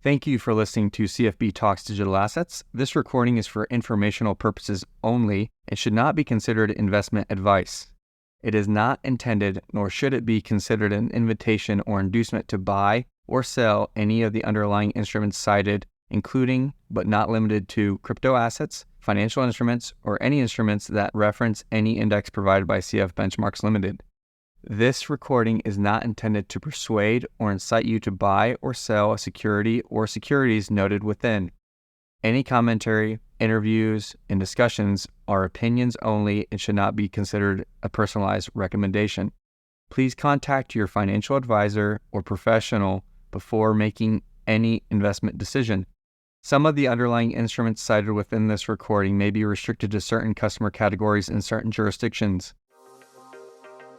Thank you for listening to CFB Talks Digital Assets. This recording is for informational purposes only and should not be considered investment advice. It is not intended, nor should it be considered an invitation or inducement to buy or sell any of the underlying instruments cited, including but not limited to crypto assets, financial instruments, or any instruments that reference any index provided by CF Benchmarks Limited. This recording is not intended to persuade or incite you to buy or sell a security or securities noted within. Any commentary, interviews, and discussions are opinions only and should not be considered a personalized recommendation. Please contact your financial advisor or professional before making any investment decision. Some of the underlying instruments cited within this recording may be restricted to certain customer categories in certain jurisdictions.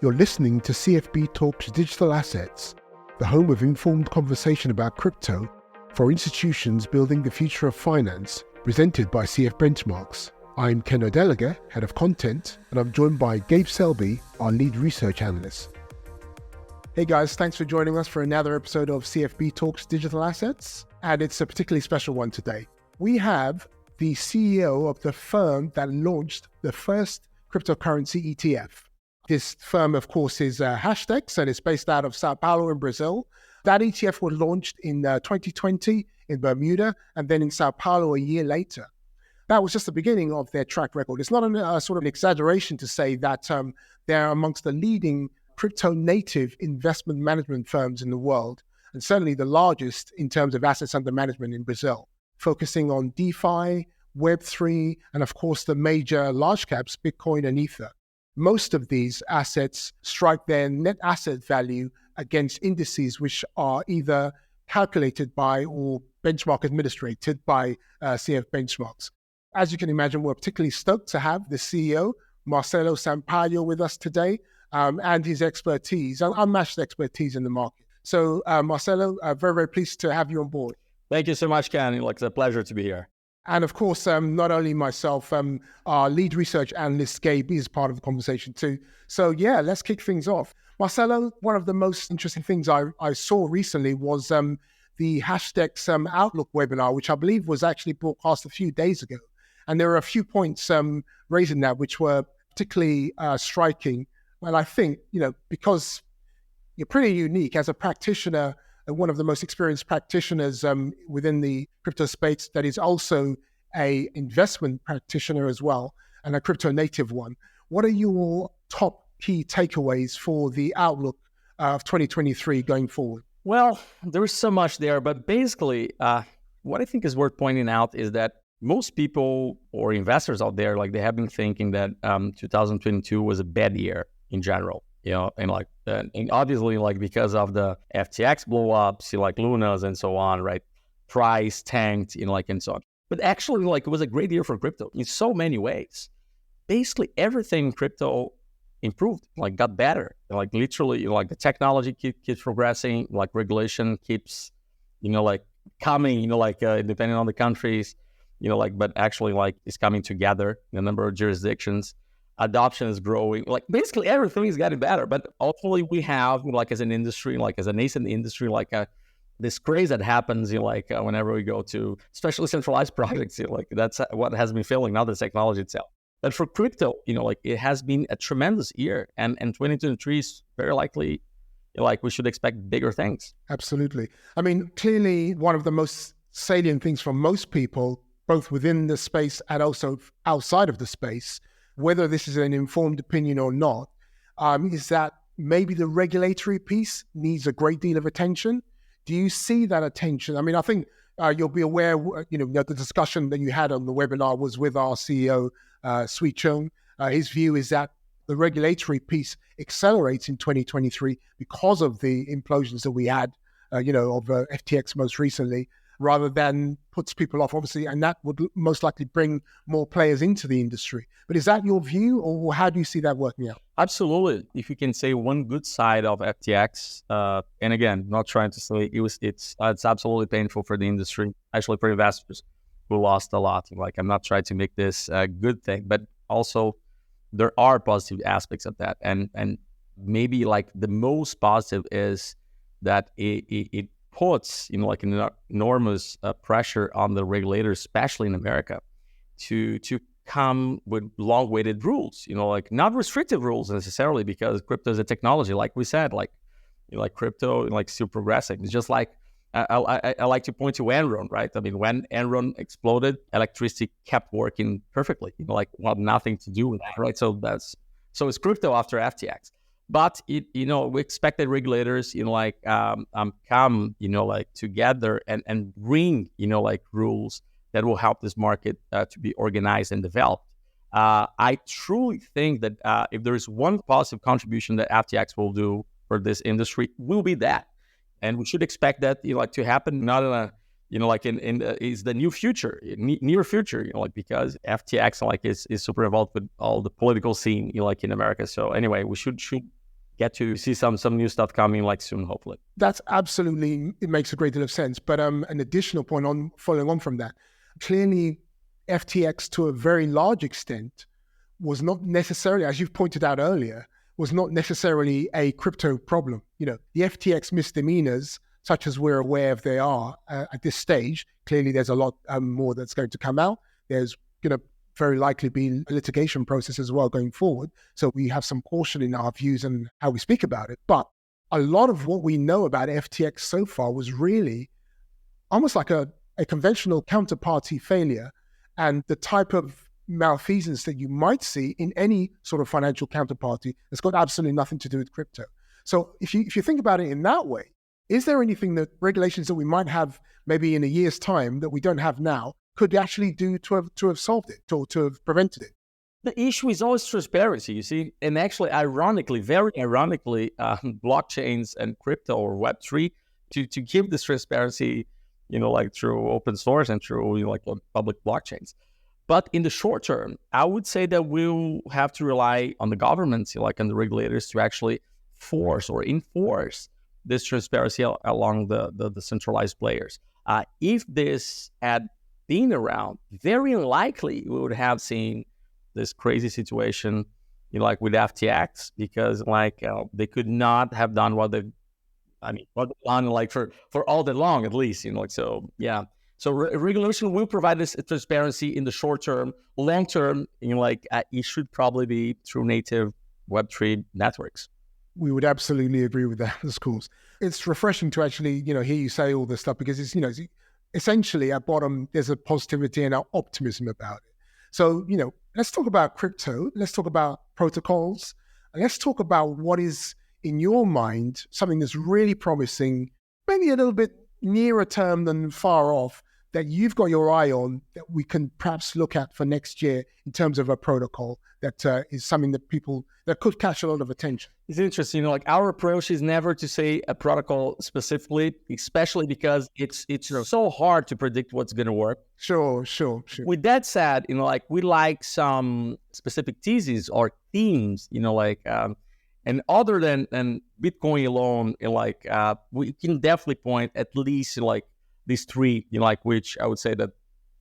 You're listening to CFB Talks Digital Assets, the home of informed conversation about crypto for institutions building the future of finance, presented by CF Benchmarks. I'm Ken O'Delegate, Head of Content, and I'm joined by Gabe Selby, our Lead Research Analyst. Hey guys, thanks for joining us for another episode of CFB Talks Digital Assets, and it's a particularly special one today. We have the CEO of the firm that launched the first cryptocurrency ETF. This firm, of course, is Hashdex, and it's based out of Sao Paulo in Brazil. That ETF was launched in 2020 in Bermuda, and then in Sao Paulo a year later. That was just the beginning of their track record. It's not a sort of an exaggeration to say that they're amongst the leading crypto-native investment management firms in the world, and certainly the largest in terms of assets under management in Brazil, focusing on DeFi, Web3, and of course the major large caps, Bitcoin and Ether. Most of these assets strike their net asset value against indices which are either calculated by or benchmark administrated by CF Benchmarks. As you can imagine, we're particularly stoked to have the CEO, Marcelo Sampaio, with us today, and his expertise, unmatched expertise in the market. So Marcelo, very, very pleased to have you on board. Thank you so much, Ken. It's a pleasure to be here. And of course, not only myself, our lead research analyst, Gabe, is part of the conversation too. So yeah, let's kick things off. Marcelo, one of the most interesting things I saw recently was the Hashdex Outlook webinar, which I believe was actually broadcast a few days ago. And there were a few points raised in that which were particularly striking. Well, I think, because you're pretty unique as a practitioner, one of the most experienced practitioners within the crypto space that is also a investment practitioner as well, and a crypto native one. What are your top key takeaways for the outlook of 2023 going forward? Well, there is so much there, but basically what I think is worth pointing out is that most people or investors out there, they have been thinking that 2022 was a bad year in general. And obviously, because of the FTX blow-ups, Lunas and so on, right? Price tanked, and so on. But actually, it was a great year for crypto in so many ways. Basically, everything in crypto improved, got better. Literally, the technology keeps progressing, regulation keeps, coming, depending on the countries, but actually, it's coming together in a number of jurisdictions. Adoption is growing. Basically everything is getting better. But ultimately we have, as an industry, as a nascent industry, this craze that happens, whenever we go to, especially centralized projects, that's what has been failing, not the technology itself. But for crypto, it has been a tremendous year, and 2023 is very likely, we should expect bigger things. Absolutely. I mean, clearly one of the most salient things for most people, both within the space and also outside of the space, whether this is an informed opinion or not, is that maybe the regulatory piece needs a great deal of attention. Do you see that attention? I mean, I think you'll be aware, the discussion that you had on the webinar was with our CEO, Sui Chung. His view is that the regulatory piece accelerates in 2023 because of the implosions that we had, of FTX most recently, rather than puts people off, obviously, and that would most likely bring more players into the industry. But is that your view, or how do you see that working out? Absolutely. If you can say one good side of FTX, and again, not trying to say it's absolutely painful for the industry, actually for investors who lost a lot. I'm not trying to make this a good thing, but also there are positive aspects of that. And maybe the most positive is that it puts, like an enormous pressure on the regulators, especially in America, to come with long-weighted rules, like not restrictive rules necessarily, because crypto is a technology, like we said, like crypto, like still progressing. It's just like, I like to point to Enron, right? I mean, when Enron exploded, electricity kept working perfectly, like nothing to do with that, right? So it's crypto after FTX. But we expected regulators, come, together and bring, rules that will help this market to be organized and developed. I truly think that if there is one positive contribution that FTX will do for this industry, will be that, and we should expect that, to happen not in a, is the near future, because FTX is super involved with all the political scene, in America. So anyway, we should get to see some new stuff coming soon, hopefully. That's absolutely, it makes a great deal of sense. But an additional point following on from that, clearly FTX to a very large extent was not necessarily, as you've pointed out earlier, was not necessarily a crypto problem. The FTX misdemeanors, such as we're aware of they are at this stage, clearly there's a lot more that's going to come out. There's going to very likely be a litigation process as well going forward. So we have some caution in our views and how we speak about it. But a lot of what we know about FTX so far was really almost like a conventional counterparty failure, and the type of malfeasance that you might see in any sort of financial counterparty that's got absolutely nothing to do with crypto. So if you think about it in that way, is there anything that regulations that we might have maybe in a year's time that we don't have now could actually do to have solved it, or to have prevented it? The issue is always transparency, you see. And actually, very ironically, blockchains and crypto or Web3 to give this transparency, through open source and through public blockchains. But in the short term, I would say that we'll have to rely on the governments, and the regulators, to actually force or enforce this transparency along the centralized players. If this had been around, very likely we would have seen this crazy situation, with FTX, because they could not have done what they've done for all day long, at least, so yeah. So regulation will provide this transparency in the short term. Long term, it should probably be through native Web3 networks. We would absolutely agree with that, of course. It's refreshing to actually, hear you say all this stuff, because it's, essentially at bottom, there's a positivity and an optimism about it. So, let's talk about crypto. Let's talk about protocols. And let's talk about what is, in your mind, something that's really promising, maybe a little bit nearer term than far off, that you've got your eye on, that we can perhaps look at for next year in terms of a protocol that is something that could catch a lot of attention. It's interesting, our approach is never to say a protocol specifically, especially because it's so hard to predict what's going to work. Sure. With that said, we like some specific theses or themes, and other than Bitcoin alone, we can definitely point at least these three, which I would say that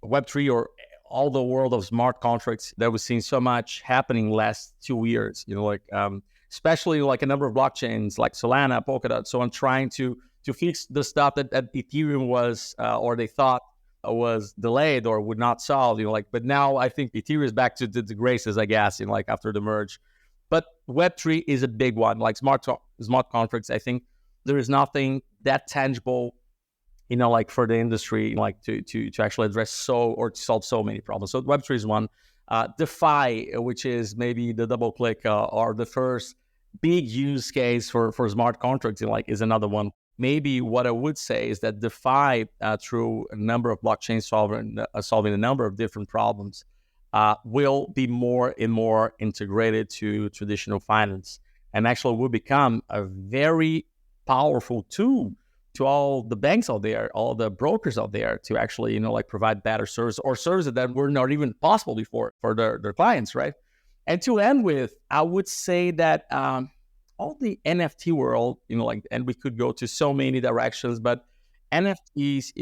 Web3 or all the world of smart contracts that we've seen so much happening last 2 years, especially a number of blockchains like Solana, Polkadot, so on, trying to fix the stuff that Ethereum was, or they thought was delayed or would not solve, but now I think Ethereum is back to the graces, I guess, after the merge. But Web3 is a big one, smart contracts. I think there is nothing that tangible, for the industry, to actually address or to solve so many problems. So Web3 is one. DeFi, which is maybe the double click or the first big use case for smart contracts, is another one. Maybe what I would say is that DeFi, through a number of blockchains solving a number of different problems, will be more and more integrated to traditional finance, and actually will become a very powerful tool to all the banks out there, all the brokers out there, to actually, provide better service or services that were not even possible before for their clients, right? And to end with, I would say that all the NFT world, and we could go to so many directions, but NFTs,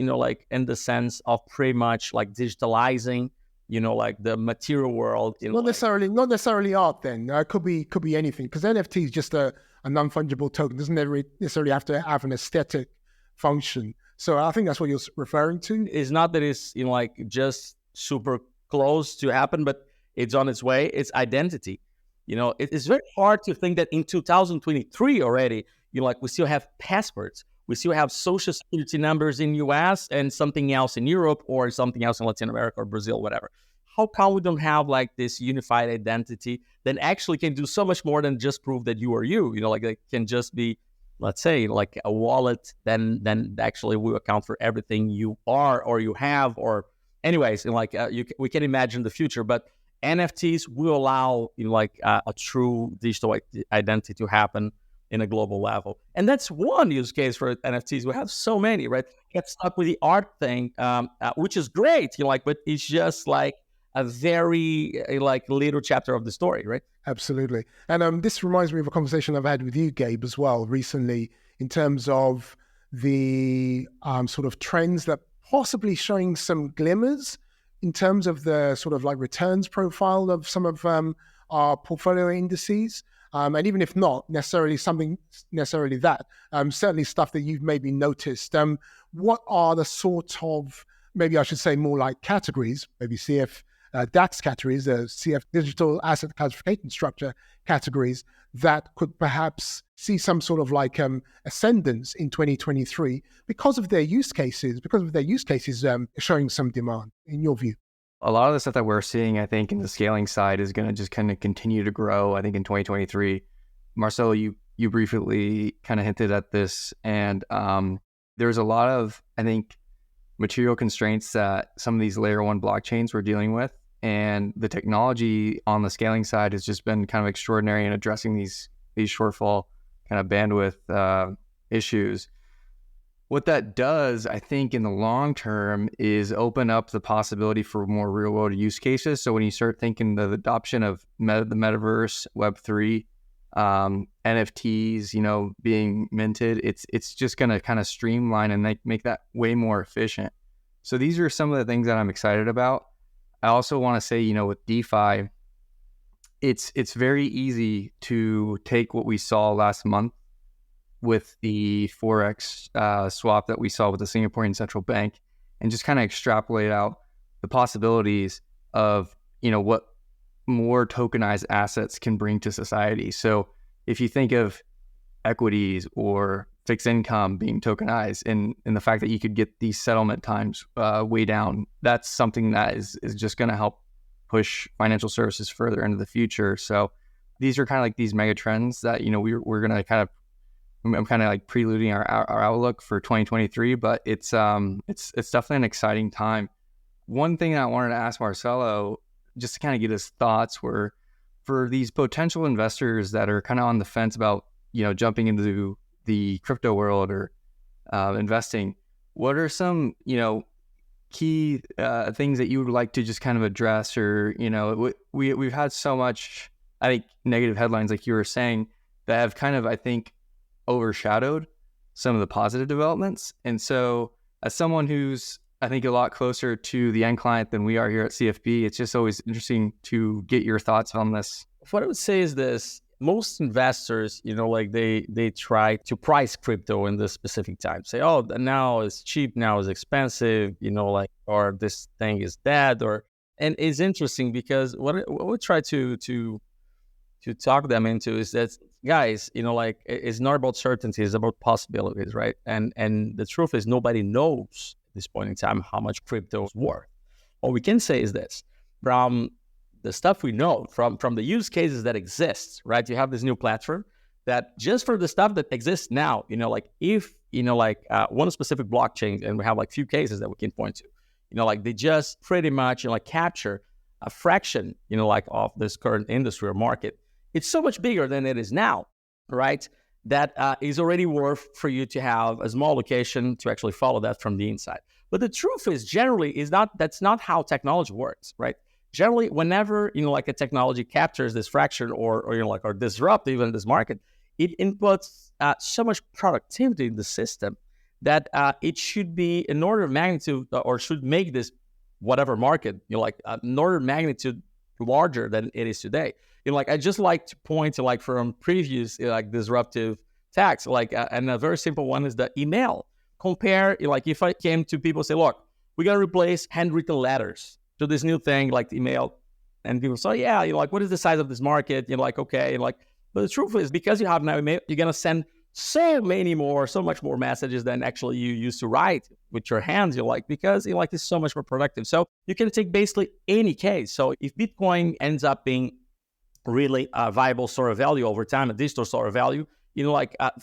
in the sense of pretty much digitalizing, the material world. Not necessarily art then. It could be anything, because NFT is just a non-fungible token. Doesn't necessarily have to have an aesthetic function. So I think that's what you're referring to. It's not that it's like just super close to happen, but it's on its way. It's identity. It's very hard to think that in 2023 already, like we still have passports. We still have social security numbers in US and something else in Europe or something else in Latin America or Brazil, whatever. How come we don't have like this unified identity that actually can do so much more than just prove that you are you? Like it can just be, let's say, like a wallet, then actually will account for everything you are or you have, or anyways, we can imagine the future, but NFTs will allow a true digital identity to happen in a global level. And that's one use case for NFTs. We have so many, right? Get stuck with the art thing, which is great, but it's just like a very little chapter of the story, right? Absolutely. And this reminds me of a conversation I've had with you, Gabe, as well recently, in terms of the sort of trends that possibly showing some glimmers in terms of the sort of like returns profile of some of our portfolio indices. And even if not necessarily that, certainly stuff that you've maybe noticed. What are the sort of, maybe I should say more like categories, maybe DAX categories, CF digital asset classification structure categories that could perhaps see some sort of like ascendance in 2023 because of their use cases, showing some demand, in your view? A lot of the stuff that we're seeing, I think, in the scaling side is going to just kind of continue to grow, I think, in 2023. Marcelo, you briefly kind of hinted at this, and there's a lot of, I think, material constraints that some of these layer one blockchains were dealing with. And the technology on the scaling side has just been kind of extraordinary in addressing these shortfall kind of bandwidth issues. What that does, I think, in the long term is open up the possibility for more real world use cases. So when you start thinking the adoption of the metaverse, Web3, NFTs, being minted, it's just going to kind of streamline and make that way more efficient. So these are some of the things that I'm excited about. I also want to say, with DeFi, it's very easy to take what we saw last month with the Forex swap that we saw with the Singaporean Central Bank and just kind of extrapolate out the possibilities of, what more tokenized assets can bring to society. So if you think of equities or fixed income being tokenized and the fact that you could get these settlement times way down, that's something that is just going to help push financial services further into the future. So these are kind of like these mega trends that, we're going to kind of, I'm kind of like preluding our outlook for 2023, but it's definitely an exciting time. One thing I wanted to ask Marcelo, just to kind of get his thoughts, were for these potential investors that are kind of on the fence about, jumping into the crypto world or investing, what are some, key things that you would like to just kind of address? Or, we've had so much, I think, negative headlines, like you were saying, that have kind of, I think, overshadowed some of the positive developments. And so as someone who's, I think, a lot closer to the end client than we are here at CFB, it's just always interesting to get your thoughts on this. What I would say is this: most investors, they try to price crypto in this specific time. Say, oh, now it's cheap, now it's expensive, or this thing is dead. And it's interesting because what we try to talk them into is that, guys, it's not about certainty, it's about possibilities, right? And the truth is nobody knows at this point in time how much crypto is worth. What we can say is this: from the stuff we know, from the use cases that exist, right? You have this new platform that just for the stuff that exists now, if, one specific blockchain, and we have like few cases that we can point to, they just pretty much, capture a fraction, of this current industry or market. It's so much bigger than it is now, right? That is already worth for you to have a small location to actually follow that from the inside. But the truth is, generally, that's not how technology works, right? Generally, whenever, a technology captures this fraction or disrupt even this market, it inputs so much productivity in the system that it should be an order of magnitude, or should make this whatever market, an order of magnitude larger than it is today. I just like to point to from previous disruptive attacks, and a very simple one is the email. compare, like if I came to people say, look, we're going to replace handwritten letters to this new thing like email. And people say, yeah, like, what is the size of this market? You're like, okay. Like, but the truth is, because you have now email, you're going to send so much more messages than actually you used to write with your hands. You're like, because it's so much more productive. So you can take basically any case. So if Bitcoin ends up being really a viable store of value over time, a digital store of value,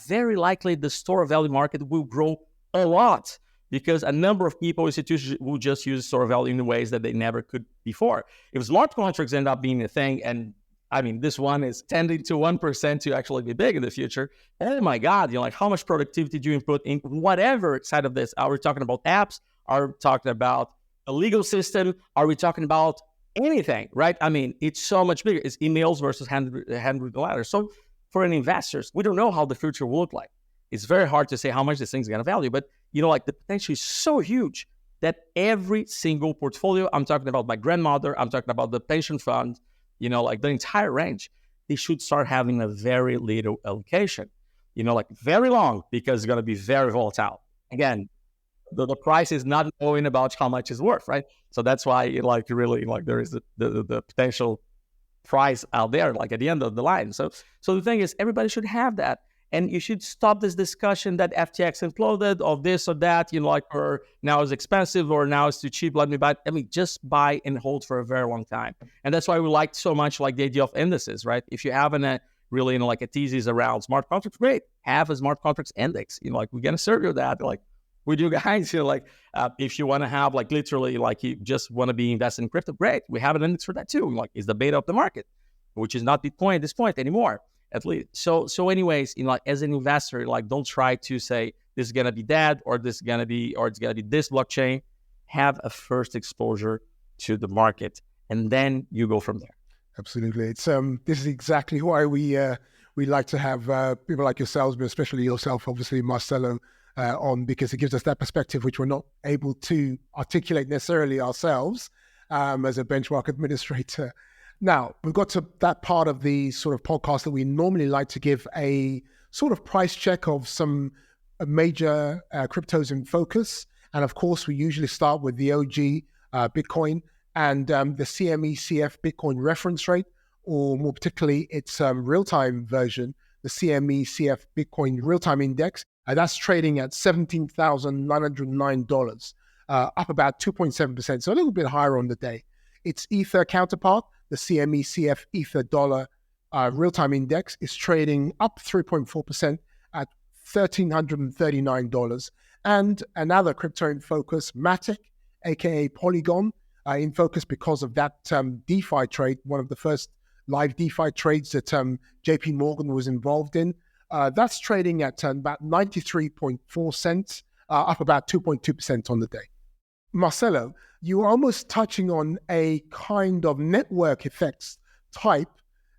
very likely the store of value market will grow a lot, because a number of people, institutions will just use store of value in ways that they never could before. If smart contracts end up being a thing, and I mean, this one is tending to 1% to actually be big in the future. Oh my God, how much productivity do you input in whatever side of this? Are we talking about apps? Are we talking about a legal system? Are we talking about anything, right? I mean, it's so much bigger. It's emails versus handwritten letters. So for an investors, we don't know how the future will look like. It's very hard to say how much this thing's going to value, but the potential is so huge that every single portfolio, I'm talking about my grandmother, I'm talking about the pension fund, the entire range, they should start having a very little allocation, very long, because it's going to be very volatile. Again, the price is not knowing about how much it's worth, right? So that's why there is the potential price out there, like at the end of the line. So the thing is, everybody should have that. And you should stop this discussion that FTX imploded, of this or that, or now it's expensive, or now it's too cheap, let me buy it. I mean, just buy and hold for a very long time. And that's why we liked so much the idea of indices, right? If you have a thesis around smart contracts, great. Have a smart contracts index. We're going to serve you that. We do, guys, if you want to have literally, you just want to be invested in crypto, great. We have an index for that too. It's the beta of the market, which is not Bitcoin at this point anymore. At least. So anyways, as an investor, don't try to say this is going to be that, or this is going to be, or it's going to be this blockchain. Have a first exposure to the market, and then you go from there. Absolutely. It's this is exactly why we like to have people like yourselves, but especially yourself, obviously, Marcelo, on, because it gives us that perspective which we're not able to articulate necessarily ourselves as a benchmark administrator. Now, we've got to that part of the sort of podcast that we normally like to give a sort of price check of some major cryptos in focus. And of course, we usually start with the OG Bitcoin and the CME CF Bitcoin reference rate, or more particularly its real-time version, the CME CF Bitcoin real-time index. That's trading at $17,909, up about 2.7%, so a little bit higher on the day. Its Ether counterpart, the CME CF Ether dollar real-time index, is trading up 3.4% at $1,339. And another crypto in focus, Matic, aka Polygon, in focus because of that DeFi trade, one of the first live DeFi trades that JP Morgan was involved in. That's trading at about 93.4 cents, up about 2.2% on the day. Marcelo, you were almost touching on a kind of network effects type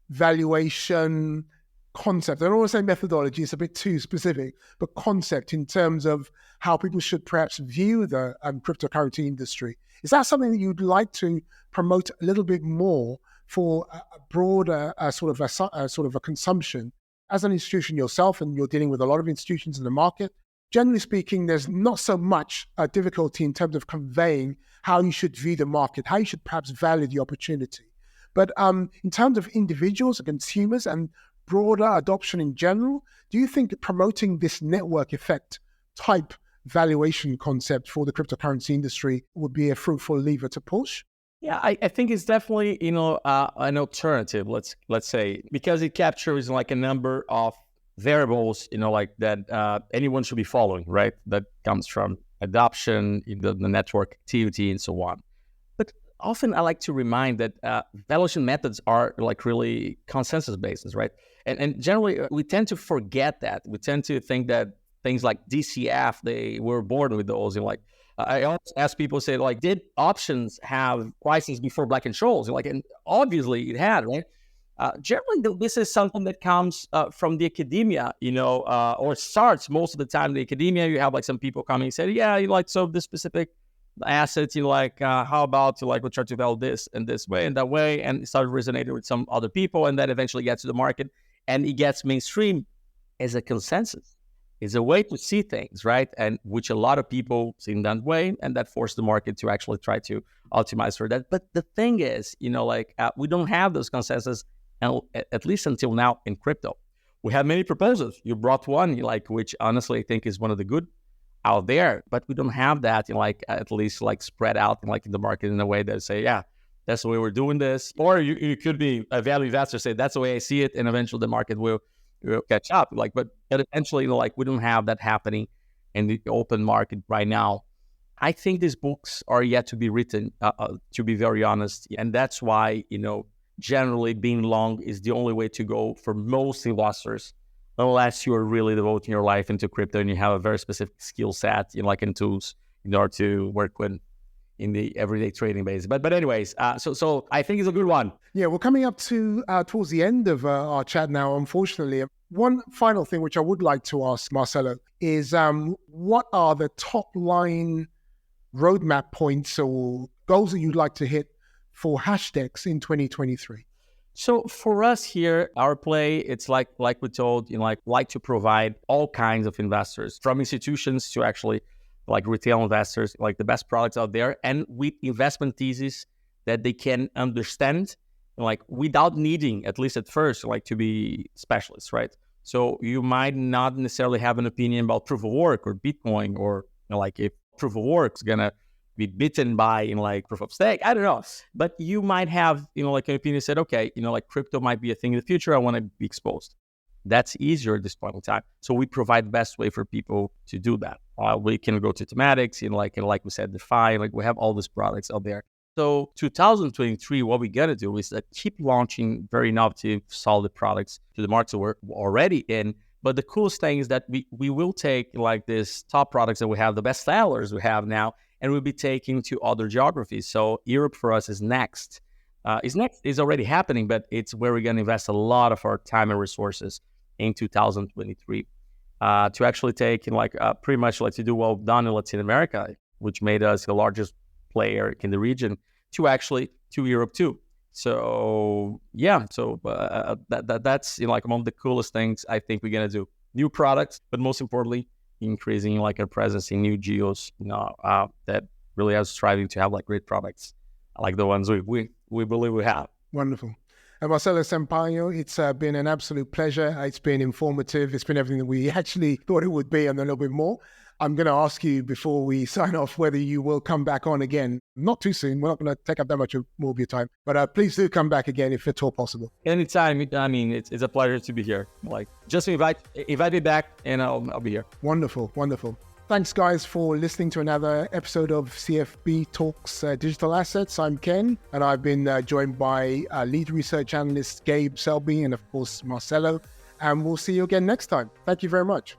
valuation concept. I don't want to say methodology, it's a bit too specific, but concept in terms of how people should perhaps view the cryptocurrency industry. Is that something that you'd like to promote a little bit more for a broader sort of a consumption? As an institution yourself, and you're dealing with a lot of institutions in the market, generally speaking, there's not so much difficulty in terms of conveying how you should view the market, how you should perhaps value the opportunity. But in terms of individuals and consumers and broader adoption in general, do you think promoting this network effect type valuation concept for the cryptocurrency industry would be a fruitful lever to push? Yeah, I think it's definitely, an alternative, let's say, because it captures a number of variables, that anyone should be following, right? That comes from adoption, the network activity, and so on. But often I like to remind that valuation methods are really consensus basis, right? And generally we tend to forget that. We tend to think that things like DCF, they were born with those. I always ask people, say, did options have prices before Black-Scholes? And obviously it had, right? Generally, this is something that comes from the academia, or starts most of the time in the academia. You have some people coming and say, yeah, so this specific assets, how about we try to value this in this way and that way, and it started resonating with some other people, and then eventually gets to the market, and it gets mainstream as a consensus. is a way to see things, right? And which a lot of people see that way, and that forced the market to actually try to optimize for that. But the thing is, we don't have those consensus, at least until now in crypto. We have many proposals. You brought one, which honestly I think is one of the good out there, but we don't have that, at least spread out in the market in a way that say, yeah, that's the way we're doing this. Or you could be a value investor, say that's the way I see it, and eventually the market will catch up. But eventually, we don't have that happening in the open market right now. I think these books are yet to be written, to be very honest. And that's why, generally being long is the only way to go for most investors, unless you're really devoting your life into crypto and you have a very specific skill set, in tools in order to work with in the everyday trading base. But anyways, so I think it's a good one. Yeah, we're coming up to towards the end of our chat now, unfortunately. One final thing which I would like to ask Marcelo is what are the top line roadmap points or goals that you'd like to hit for Hashdex in 2023? So for us here, our play, it's like we told, like to provide all kinds of investors, from institutions to actually retail investors, the best products out there, and with investment thesis that they can understand, without needing, at least at first, to be specialists, right? So you might not necessarily have an opinion about proof of work or Bitcoin, or if proof of work is gonna be beaten by proof of stake, I don't know. But you might have an opinion said, okay, crypto might be a thing in the future, I want to be exposed. That's easier at this point in time. So we provide the best way for people to do that. We can go to thematics, like we said, DeFi, we have all these products out there. So 2023, what we got to do is keep launching very innovative, solid products to the markets that we're already in. But the coolest thing is that we will take this top products that we have, the best sellers we have now, and we'll be taking to other geographies. So Europe for us is next. Is already happening, but it's where we're going to invest a lot of our time and resources in 2023 to actually take pretty much to do well done in Latin America, which made us the largest player in the region, to Europe too. So yeah, that's among the coolest things I think we're gonna do. New products, but most importantly, increasing our presence in new geos. That really are striving to have great products like the ones we believe we have. Wonderful. And Marcelo Sampaio, it's been an absolute pleasure. It's been informative. It's been everything that we actually thought it would be and a little bit more. I'm going to ask you before we sign off whether you will come back on again. Not too soon. We're not going to take up that much more of your time. But please do come back again if at all possible. Anytime. I mean, it's a pleasure to be here. Just invite me back and I'll be here. Wonderful. Wonderful. Thanks, guys, for listening to another episode of CFB Talks Digital Assets. I'm Ken, and I've been joined by lead research analyst Gabe Selby and, of course, Marcelo. And we'll see you again next time. Thank you very much.